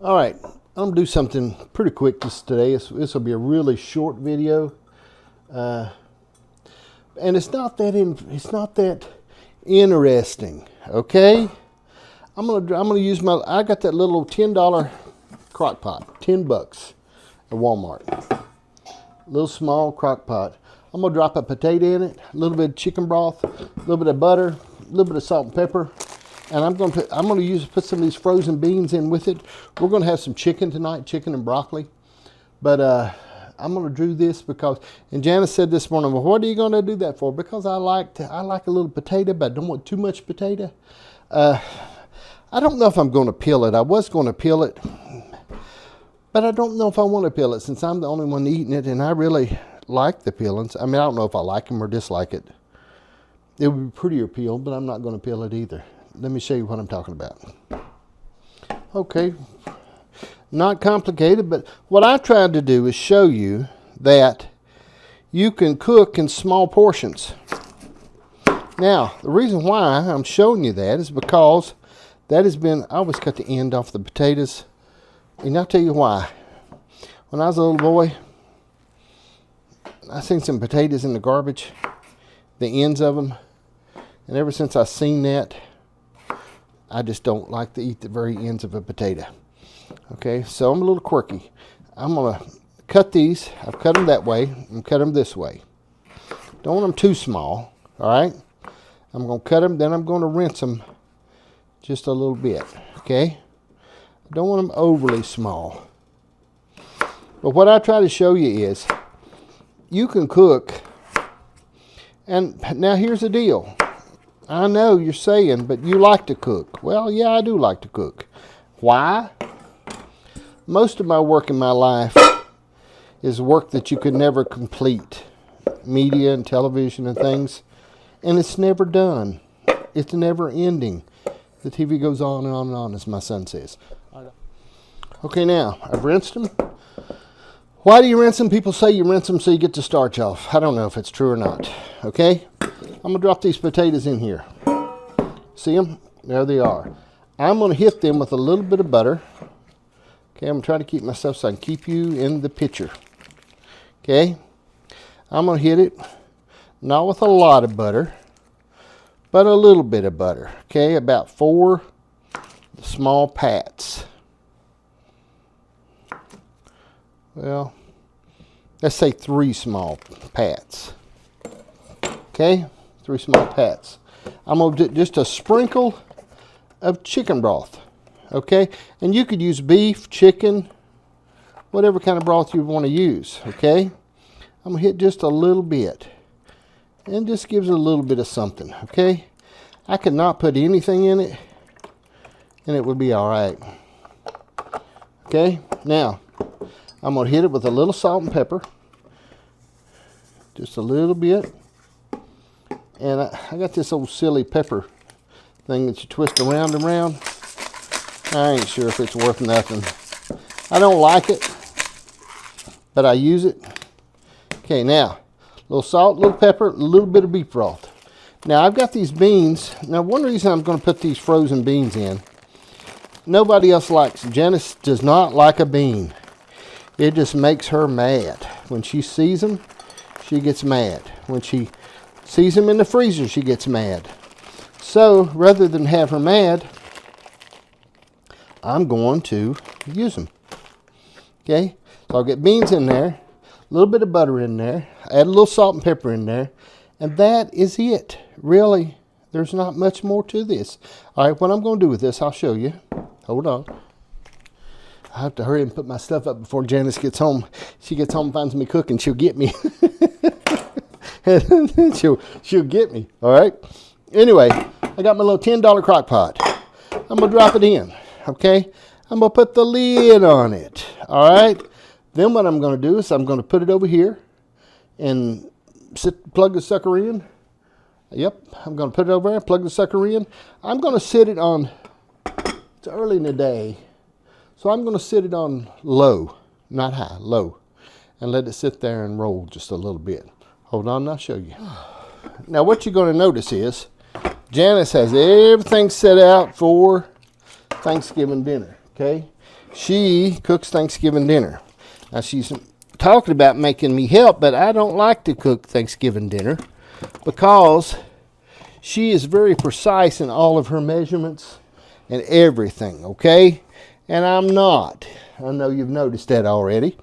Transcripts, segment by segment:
All right, I'm gonna do something pretty quick today. This will be a really short video, and it's not that interesting. Okay, I'm gonna use I got that little $10 crock pot, $10 at Walmart. Little small crock pot. I'm gonna drop a potato in it, a little bit of chicken broth, a little bit of butter, a little bit of salt and pepper. And I'm gonna put some of these frozen beans in with it. We're gonna have some chicken tonight, chicken and broccoli. But I'm gonna do this because, and Janice said this morning, well, what are you gonna do that for? Because I like a little potato, but I don't want too much potato. I don't know if I'm gonna peel it. I was gonna peel it, but I don't know if I want to peel it since I'm the only one eating it, and I really like the peelings. I mean, I don't know if I like them or dislike it. It would be prettier peeled, but I'm not gonna peel it either. Let me show you what I'm talking about. Okay, not complicated, but what I tried to do is show you that you can cook in small portions. Now, the reason why I'm showing you that is because I always cut the end off the potatoes, and I'll tell you why. When I was a little boy, I seen some potatoes in the garbage, the ends of them, and ever since I seen that, I just don't like to eat the very ends of a potato. Okay, so I'm a little quirky. I'm gonna cut these. I've cut them that way and cut them this way. Don't want them too small, all right? I'm gonna cut them, then I'm gonna rinse them just a little bit, okay? I don't want them overly small. But what I try to show you is you can cook, and now here's the deal. I know you're saying, but you like to cook. Well, yeah, I do like to cook. Why? Most of my work in my life is work that you could never complete. Media and television and things. And it's never done. It's never ending. The TV goes on and on and on, as my son says. Okay, now, I've rinsed them. Why do you rinse them? People say you rinse them so you get the starch off. I don't know if it's true or not. Okay? I'm going to drop these potatoes in here. See them? There they are. I'm going to hit them with a little bit of butter. Okay, I'm going to try to keep myself so I can keep you in the picture. Okay? I'm going to hit it, not with a lot of butter, but a little bit of butter. Okay, about 4 small pats. Well, let's say 3 small pats. Okay? 3 small pats. I'm going to do just a sprinkle of chicken broth. Okay? And you could use beef, chicken, whatever kind of broth you want to use. Okay? I'm going to hit just a little bit. And just gives it a little bit of something. Okay? I could not put anything in it, and it would be alright. Okay? Now, I'm going to hit it with a little salt and pepper. Just a little bit. And I got this old silly pepper thing that you twist around and around. I ain't sure if it's worth nothing. I don't like it, but I use it. Okay, now, a little salt, a little pepper, a little bit of beef broth. Now, I've got these beans. Now, one reason I'm going to put these frozen beans in, nobody else likes them. Janice does not like a bean. It just makes her mad. When she sees them, she gets mad. When she sees them in the freezer, she gets mad. So, rather than have her mad, I'm going to use them. Okay? So I'll get beans in there, a little bit of butter in there, add a little salt and pepper in there, and that is it. Really, there's not much more to this. All right, what I'm going to do with this, I'll show you. Hold on. I have to hurry and put my stuff up before Janice gets home. She gets home and finds me cooking, she'll get me. she'll get me, all right? Anyway, I got my little $10 crock pot. I'm going to drop it in, okay? I'm going to put the lid on it, all right? Then what I'm going to do is I'm going to put it over here and plug the sucker in. Yep, I'm going to put it over there, plug the sucker in. I'm going to sit it on, it's early in the day, so I'm going to sit it on low, not high, low, and let it sit there and roll just a little bit. Hold on, I'll show you. Now what you're going to notice is Janice has everything set out for Thanksgiving dinner, okay? she cooks Thanksgiving dinner. Now, she's talking about making me help, but I don't like to cook Thanksgiving dinner because she is very precise in all of her measurements and everything, okay? And I'm not. I know you've noticed that already,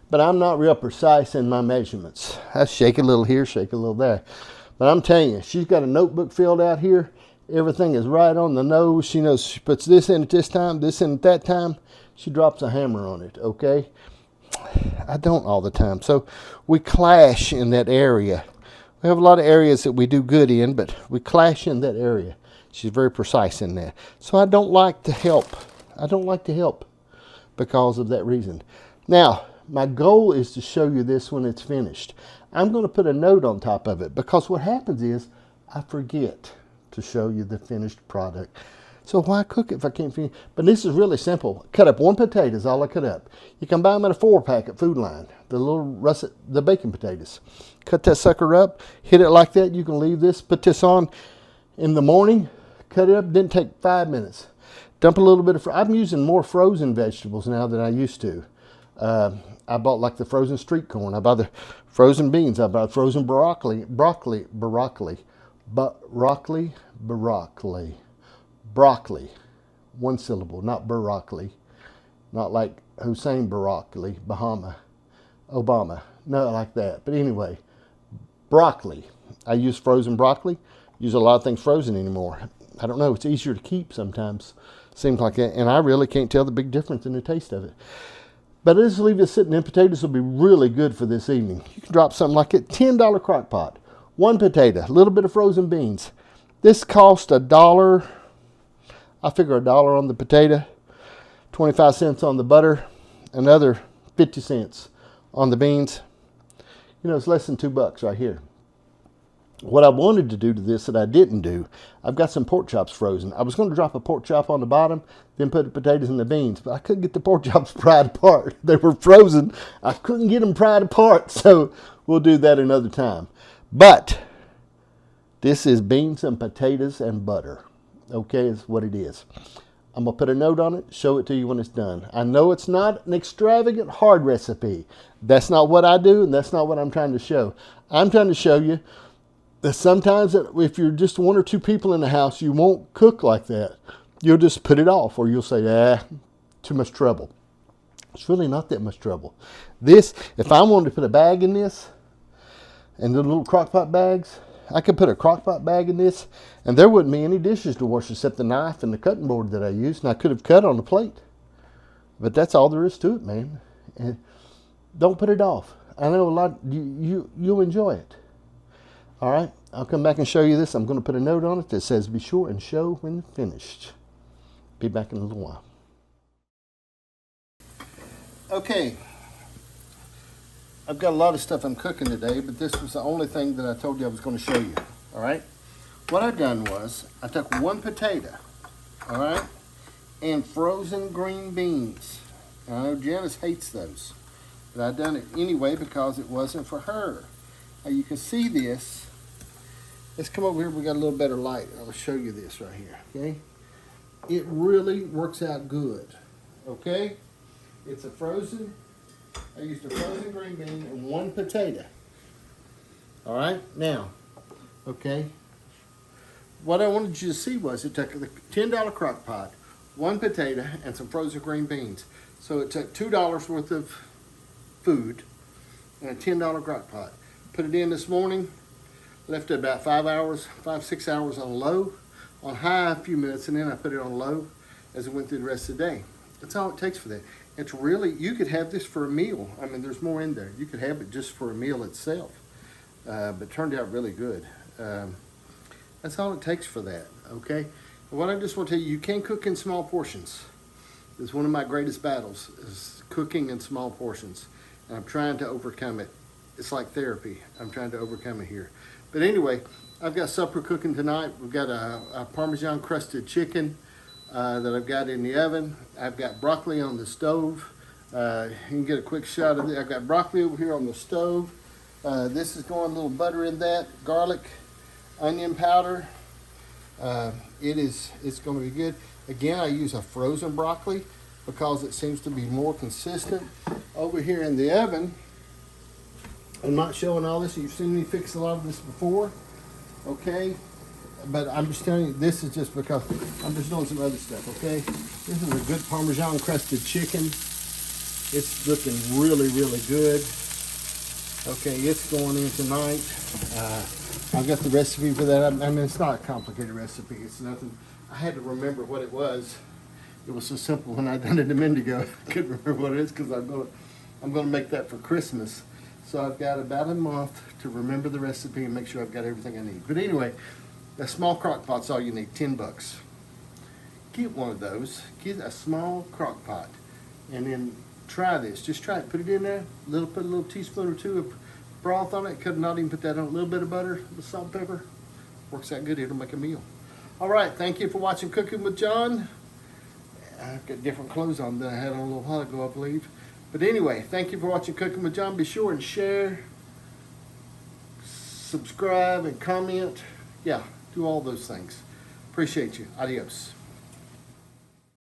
but I'm not real precise in my measurements. I shake a little here, shake a little there. But I'm telling you, she's got a notebook filled out here. Everything is right on the nose. She knows she puts this in at this time, this in at that time. She drops a hammer on it, okay? I don't all the time. So we clash in that area. We have a lot of areas that we do good in, but we clash in that area. She's very precise in that. So I don't like to help. I don't like to help because of that reason. Now, my goal is to show you this when it's finished. I'm going to put a note on top of it because what happens is I forget to show you the finished product. So why cook it if I can't finish? But this is really simple. Cut up 1 potato is all I cut up. You can buy them in a 4-pack at Food Line. The little russet, the bacon potatoes. Cut that sucker up, hit it like that. You can leave this, put this on in the morning, cut it up, didn't take 5 minutes. Dump a little bit of, I'm using more frozen vegetables now than I used to. I bought like the frozen street corn. I bought the frozen beans. I bought frozen broccoli. Broccoli. 1 syllable, not broccoli. Not like Hussein broccoli, Obama. No, like that. But anyway, broccoli. I use frozen broccoli. Use a lot of things frozen anymore. I don't know. It's easier to keep sometimes. Seems like that. And I really can't tell the big difference in the taste of it. But I just leave this sitting in. Potatoes will be really good for this evening. You can drop something like it. $10 crock pot. 1 potato. A little bit of frozen beans. This cost $1. I figure $1 on the potato. 25 cents on the butter. Another 50 cents on the beans. You know, it's less than $2 right here. What I wanted to do to this that I didn't do, I've got some pork chops frozen. I was going to drop a pork chop on the bottom, then put the potatoes and the beans, but I couldn't get the pork chops pried apart. They were frozen. I couldn't get them pried apart, so we'll do that another time. But this is beans and potatoes and butter. Okay, is what it is. I'm going to put a note on it, show it to you when it's done. I know it's not an extravagant hard recipe. That's not what I do, and that's not what I'm trying to show. I'm trying to show you that sometimes if you're just 1 or 2 people in the house, you won't cook like that. You'll just put it off, or you'll say, too much trouble. It's really not that much trouble. This, if I wanted to put a bag in this, and the little crock pot bags, I could put a crock pot bag in this, and there wouldn't be any dishes to wash except the knife and the cutting board that I used, and I could have cut on the plate. But that's all there is to it, man. And don't put it off. I know a lot, you'll enjoy it. All right, I'll come back and show you this. I'm going to put a note on it that says, be sure and show when finished. Be back in a little while. Okay, I've got a lot of stuff I'm cooking today, but this was the only thing that I told you I was going to show you. All right, what I done was I took 1 potato, all right, and frozen green beans. And I know Janice hates those, but I done it anyway because it wasn't for her. Now you can see this. Let's come over here. We got a little better light. I'll show you this right here. Okay, it really works out good. Okay, it's a frozen. I used a frozen green bean and 1 potato. All right, now, okay. What I wanted you to see was it took the $10 crock pot, 1 potato, and some frozen green beans. So it took $2 worth of food and a $10 crock pot. Put it in this morning. Left it about 5-6 hours on low, on high a few minutes, and then I put it on low as it went through the rest of the day. That's all it takes for that. It's really, you could have this for a meal. I mean, there's more in there. You could have it just for a meal itself, but it turned out really good. That's all it takes for that, okay? What I just want to tell you, you can cook in small portions. It's one of my greatest battles, is cooking in small portions, and I'm trying to overcome it. It's like therapy. I'm trying to overcome it here. But anyway, I've got supper cooking tonight. We've got a Parmesan crusted chicken that I've got in the oven. I've got broccoli on the stove. You can get a quick shot of it. I've got broccoli over here on the stove. This is going a little butter in that, garlic, onion powder. It's going to be good. Again, I use a frozen broccoli because it seems to be more consistent. Over here in the oven, I'm not showing all this. You've seen me fix a lot of this before, okay? But I'm just telling you, this is just because I'm just doing some other stuff, okay? This is a good Parmesan crusted chicken. It's looking really, really good. Okay, it's going in tonight. I've got the recipe for that. I mean, it's not a complicated recipe. It's nothing. I had to remember what it was. It was so simple when I done it a minute ago. I couldn't remember what it is because I'm gonna make that for Christmas. So I've got about a month to remember the recipe and make sure I've got everything I need. But anyway, a small crock pot's all you need, 10 bucks. Get one of those, get a small crock pot, and then try this. Just try it, put it in there, put a little teaspoon or two of broth on it. Could not even put that on, a little bit of butter, the salt and pepper. Works out good, it'll make a meal. All right, thank you for watching Cooking with John. I've got different clothes on than I had on a little while ago, I believe. But anyway, thank you for watching Cooking with John. Be sure and share, subscribe, and comment. Yeah, do all those things. Appreciate you. Adios.